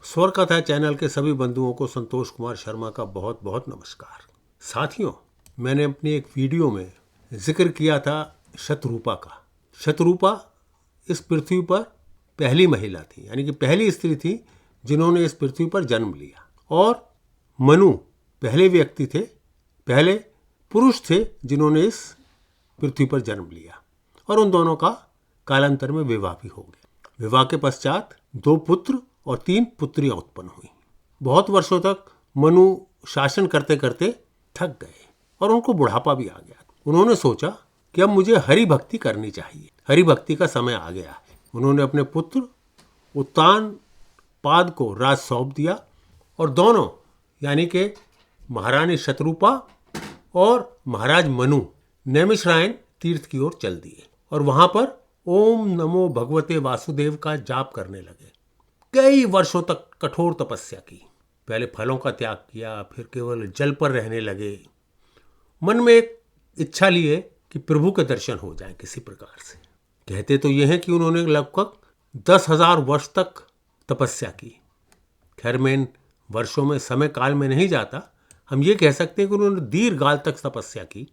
स्वर कथा चैनल के सभी बंधुओं को संतोष कुमार शर्मा का बहुत बहुत नमस्कार। साथियों, मैंने अपनी एक वीडियो में जिक्र किया था शतरूपा का। शतरूपा इस पृथ्वी पर पहली महिला थी, यानी कि पहली स्त्री थी जिन्होंने इस पृथ्वी पर जन्म लिया। और मनु पहले व्यक्ति थे, पहले पुरुष थे जिन्होंने इस पृथ्वी पर जन्म लिया। और उन दोनों का कालांतर में विवाह भी हो गया। विवाह के पश्चात 2 पुत्र और 3 पुत्रियां उत्पन्न हुई। बहुत वर्षों तक मनु शासन करते करते थक गए और उनको बुढ़ापा भी आ गया। उन्होंने सोचा कि अब मुझे हरि भक्ति करनी चाहिए, हरि भक्ति का समय आ गया है। उन्होंने अपने पुत्र उत्तानपाद को राज सौंप दिया और दोनों, यानी कि महारानी शतरूपा और महाराज मनु, नैमिषारण्य तीर्थ की ओर चल दिए और वहां पर ओम नमो भगवते वासुदेव का जाप करने लगे। कई वर्षों तक कठोर तपस्या की। पहले फलों का त्याग किया, फिर केवल जल पर रहने लगे। मन में एक इच्छा लिए कि प्रभु के दर्शन हो जाएं किसी प्रकार से। कहते तो यह है कि उन्होंने लगभग 10,000 वर्ष तक तपस्या की। खैर, मैं इन वर्षों में समय काल में नहीं जाता। हम ये कह सकते हैं कि उन्होंने दीर्घकाल तक तपस्या की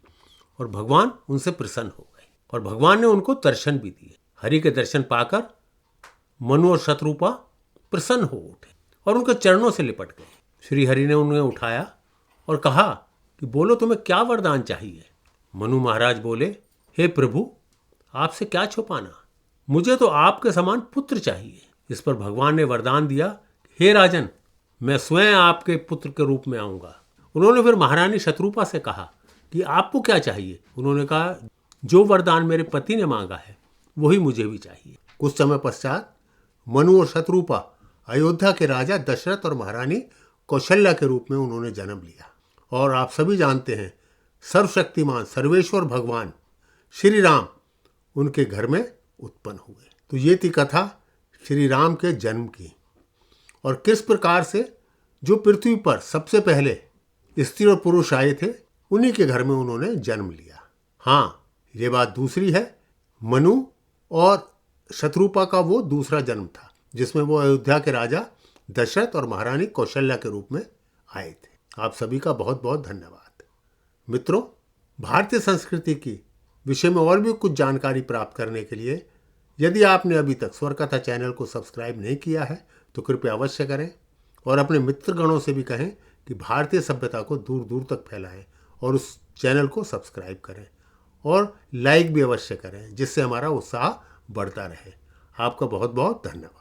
और भगवान उनसे प्रसन्न हो गए और भगवान ने उनको दर्शन भी दिए। हरि के दर्शन पाकर मनु और शतरूपा प्रसन्न हो उठे और उनके चरणों से लिपट गए। श्री हरि ने उन्हें उठाया और कहा कि बोलो, तुम्हें क्या वरदान चाहिए। मनु महाराज बोले, हे प्रभु, आपसे क्या छुपाना, मुझे तो आपके समान पुत्र चाहिए। इस पर भगवान ने वरदान दिया, हे राजन, मैं स्वयं आपके पुत्र के रूप में आऊंगा। उन्होंने फिर महारानी शतरूपा से कहा कि आपको क्या चाहिए। उन्होंने कहा, जो वरदान मेरे पति ने मांगा है वही मुझे भी चाहिए। कुछ समय पश्चात मनु और शतरूपा अयोध्या के राजा दशरथ और महारानी कौशल्या के रूप में उन्होंने जन्म लिया। और आप सभी जानते हैं, सर्वशक्तिमान सर्वेश्वर भगवान श्री राम उनके घर में उत्पन्न हुए। तो ये थी कथा श्री राम के जन्म की और किस प्रकार से जो पृथ्वी पर सबसे पहले स्त्री और पुरुष आए थे उन्हीं के घर में उन्होंने जन्म लिया। हाँ, ये बात दूसरी है, मनु और शतरूपा का वो दूसरा जन्म था जिसमें वो अयोध्या के राजा दशरथ और महारानी कौशल्या के रूप में आए थे। आप सभी का बहुत बहुत धन्यवाद। मित्रों, भारतीय संस्कृति की विषय में और भी कुछ जानकारी प्राप्त करने के लिए यदि आपने अभी तक स्वर कथा चैनल को सब्सक्राइब नहीं किया है तो कृपया अवश्य करें और अपने मित्रगणों से भी कहें कि भारतीय सभ्यता को दूर दूर तक फैलाएं और उस चैनल को सब्सक्राइब करें और लाइक भी अवश्य करें, जिससे हमारा उत्साह बढ़ता रहे। आपका बहुत बहुत धन्यवाद।